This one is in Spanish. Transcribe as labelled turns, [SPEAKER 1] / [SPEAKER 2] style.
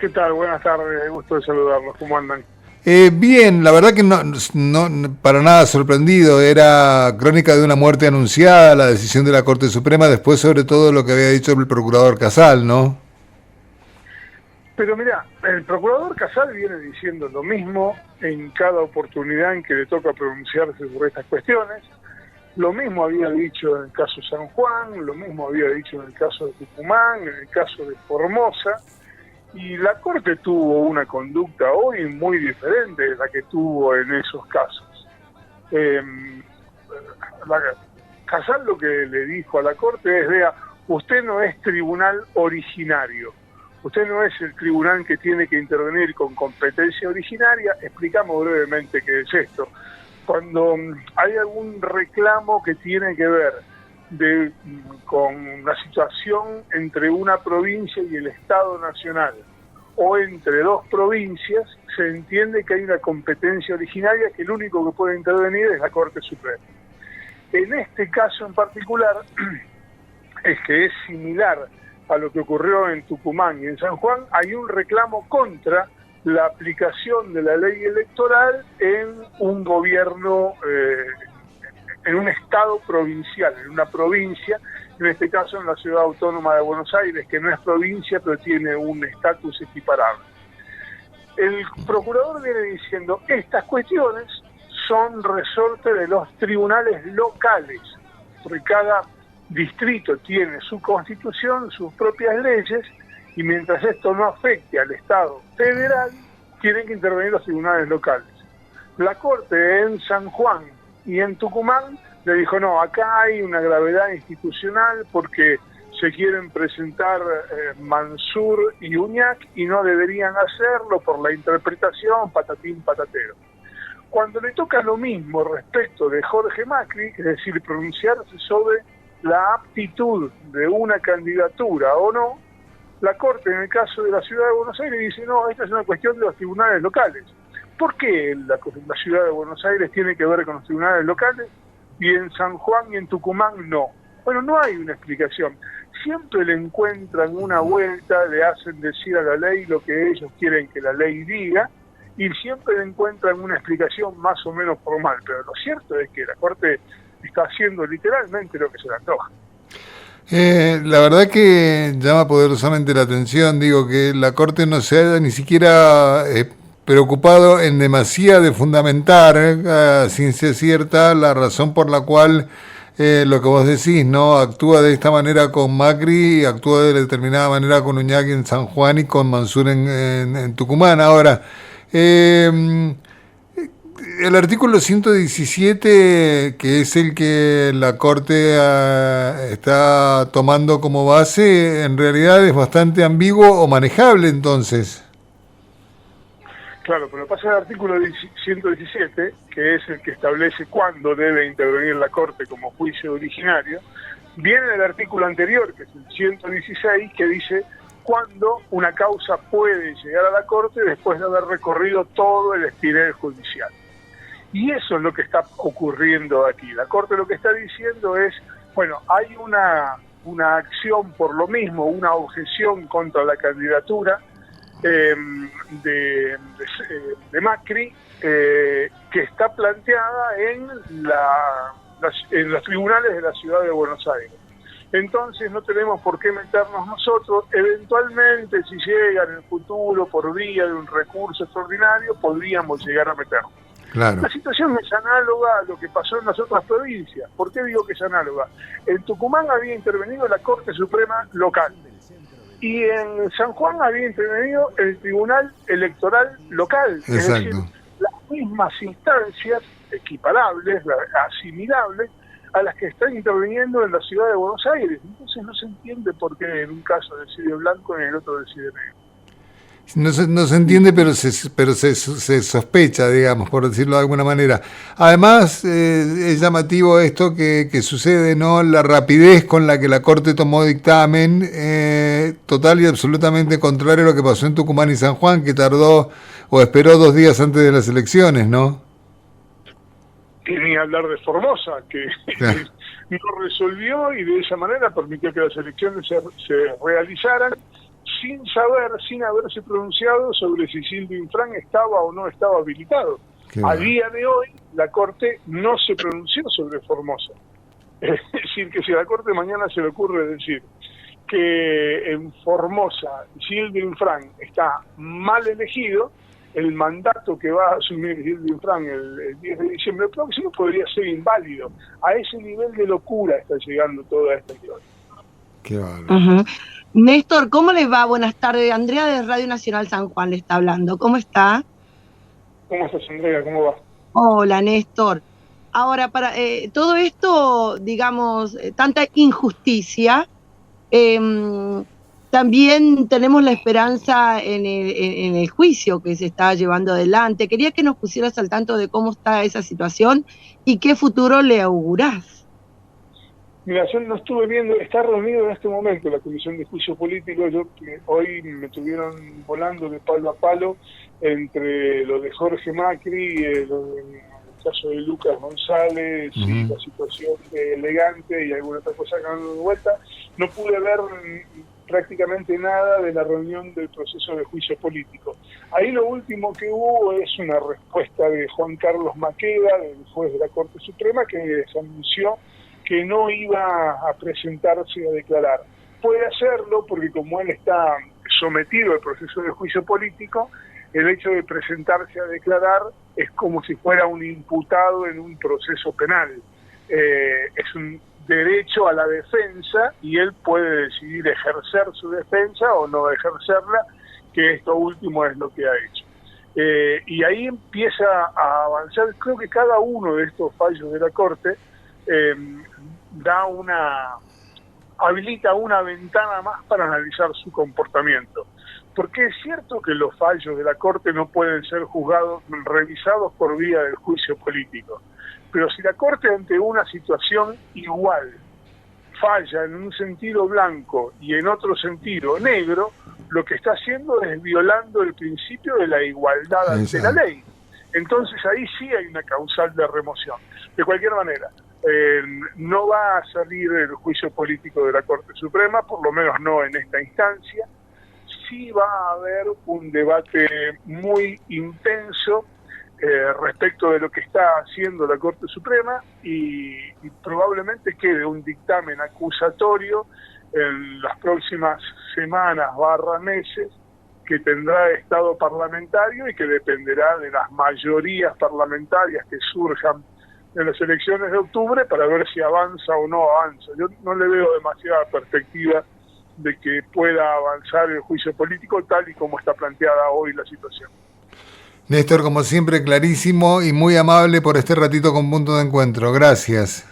[SPEAKER 1] ¿Qué tal? Buenas tardes, gusto de saludarlos. ¿Cómo andan?
[SPEAKER 2] Bien, la verdad que no para nada sorprendido. Era crónica de una muerte anunciada, la decisión de la Corte Suprema, después sobre todo lo que había dicho el procurador Casal, ¿no?
[SPEAKER 1] Pero mira, el procurador Casal viene diciendo lo mismo en cada oportunidad en que le toca pronunciarse sobre estas cuestiones. Lo mismo había dicho en el caso San Juan, lo mismo había dicho en el caso de Tucumán, en el caso de Formosa. Y la Corte tuvo una conducta hoy muy diferente de la que tuvo en esos casos. Casal lo que le dijo a la Corte es: vea, usted no es tribunal originario, usted no es el tribunal que tiene que intervenir con competencia originaria. Explicamos brevemente qué es esto. Cuando hay algún reclamo que tiene que ver con la situación entre una provincia y el Estado Nacional, o entre dos provincias, se entiende que hay una competencia originaria que el único que puede intervenir es la Corte Suprema. En este caso en particular, es que es similar a lo que ocurrió en Tucumán y en San Juan. Hay un reclamo contra la aplicación de la ley electoral en un gobierno, en un estado provincial, en una provincia, en este caso en la Ciudad Autónoma de Buenos Aires, que no es provincia, pero tiene un estatus equiparable. El procurador viene diciendo: estas cuestiones son resorte de los tribunales locales, porque cada distrito tiene su constitución, sus propias leyes, y mientras esto no afecte al Estado federal, tienen que intervenir los tribunales locales. La Corte en San Juan y en Tucumán le dijo: no, acá hay una gravedad institucional porque se quieren presentar Mansur y Uñac y no deberían hacerlo por la interpretación, patatín patatero. Cuando le toca lo mismo respecto de Jorge Macri, es decir, pronunciarse sobre la aptitud de una candidatura o no, la Corte en el caso de la Ciudad de Buenos Aires dice: no, esta es una cuestión de los tribunales locales. ¿Por qué la Ciudad de Buenos Aires tiene que ver con los tribunales locales y en San Juan y en Tucumán no? Bueno, no hay una explicación. Siempre le encuentran una vuelta, le hacen decir a la ley lo que ellos quieren que la ley diga, y siempre le encuentran una explicación más o menos formal. Pero lo cierto es que la Corte está haciendo literalmente lo que se le antoja.
[SPEAKER 2] La verdad que llama poderosamente la atención, digo, que la Corte no se haya ni siquiera preocupado en demasía de fundamentar a ciencia cierta la razón por la cual lo que vos decís, ¿no? Actúa de esta manera con Macri, actúa de determinada manera con Uñac en San Juan y con Mansur en Tucumán. Ahora, el artículo 117, que es el que la Corte está tomando como base, en realidad es bastante ambiguo o manejable entonces.
[SPEAKER 1] Claro, pero pasa el artículo 117, que es el que establece cuándo debe intervenir la Corte como juicio originario. Viene el artículo anterior, que es el 116, que dice cuándo una causa puede llegar a la Corte después de haber recorrido todo el espinel judicial. Y eso es lo que está ocurriendo aquí. La Corte lo que está diciendo es: bueno, hay una acción por lo mismo, una objeción contra la candidatura de Macri, que está planteada en los tribunales de la Ciudad de Buenos Aires. Entonces no tenemos por qué meternos nosotros. Eventualmente, si llega en el futuro por vía de un recurso extraordinario, podríamos llegar a meternos.
[SPEAKER 2] Claro.
[SPEAKER 1] La situación es análoga a lo que pasó en las otras provincias. ¿Por qué digo que es análoga? En Tucumán había intervenido la Corte Suprema local, y en San Juan había intervenido el Tribunal Electoral local.
[SPEAKER 2] Exacto.
[SPEAKER 1] Es decir, las mismas instancias equiparables, asimilables a las que están interviniendo en la Ciudad de Buenos Aires. Entonces no se entiende por qué en un caso decide blanco y en el otro decide negro.
[SPEAKER 2] No se entiende, pero se sospecha, digamos, por decirlo de alguna manera. Además, es llamativo esto que sucede, ¿no? La rapidez con la que la Corte tomó dictamen, total y absolutamente contrario a lo que pasó en Tucumán y San Juan, que tardó o esperó 2 días antes de las elecciones, ¿no?
[SPEAKER 1] Y ni hablar de Formosa, que
[SPEAKER 2] Claro.
[SPEAKER 1] no resolvió y de esa manera permitió que las elecciones se realizaran sin saber, sin haberse pronunciado sobre si Silvio Infran estaba o no estaba habilitado. A día de hoy, la Corte no se pronunció sobre Formosa. Es decir, que si a la Corte mañana se le ocurre decir que en Formosa Silvio Infran está mal elegido, el mandato que va a asumir Silvio Infran el 10 de diciembre próximo podría ser inválido. A ese nivel de locura está llegando toda esta historia.
[SPEAKER 2] Qué bárbaro.
[SPEAKER 3] Uh-huh. Néstor, ¿cómo les va? Buenas tardes. Andrea de Radio Nacional San Juan le está hablando. ¿Cómo está?
[SPEAKER 1] ¿Cómo estás, Andrea? ¿Cómo va?
[SPEAKER 3] Hola, Néstor. Ahora, para todo esto, digamos, tanta injusticia, también tenemos la esperanza en el juicio que se está llevando adelante. Quería que nos pusieras al tanto de cómo está esa situación y qué futuro le augurás.
[SPEAKER 1] Mira, yo no estuve viendo, está reunido en este momento la Comisión de Juicio Político. Hoy me tuvieron volando de palo a palo entre lo de Jorge Macri, el caso de Lucas González, y la situación de Elegante y alguna otra cosa que han dado vuelta. No pude ver prácticamente nada de la reunión del proceso de juicio político. Ahí lo último que hubo es una respuesta de Juan Carlos Maqueda, del juez de la Corte Suprema, que se anunció que no iba a presentarse a declarar. Puede hacerlo porque como él está sometido al proceso de juicio político, el hecho de presentarse a declarar es como si fuera un imputado en un proceso penal. Es un derecho a la defensa y él puede decidir ejercer su defensa o no ejercerla, que esto último es lo que ha hecho. Y ahí empieza a avanzar. Creo que cada uno de estos fallos de la Corte habilita una ventana más para analizar su comportamiento. Porque es cierto que los fallos de la Corte no pueden ser revisados por vía del juicio político. Pero si la Corte ante una situación igual falla en un sentido blanco y en otro sentido negro, lo que está haciendo es violando el principio de la igualdad ante la ley. Entonces ahí sí hay una causal de remoción. De cualquier manera, no va a salir el juicio político de la Corte Suprema, por lo menos no en esta instancia. Sí va a haber un debate muy intenso respecto de lo que está haciendo la Corte Suprema y probablemente quede un dictamen acusatorio en las próximas semanas / meses que tendrá estado parlamentario y que dependerá de las mayorías parlamentarias que surjan en las elecciones de octubre para ver si avanza o no avanza. Yo no le veo demasiada perspectiva de que pueda avanzar el juicio político tal y como está planteada hoy la situación.
[SPEAKER 2] Néstor, como siempre, clarísimo y muy amable por este ratito con Punto de Encuentro. Gracias.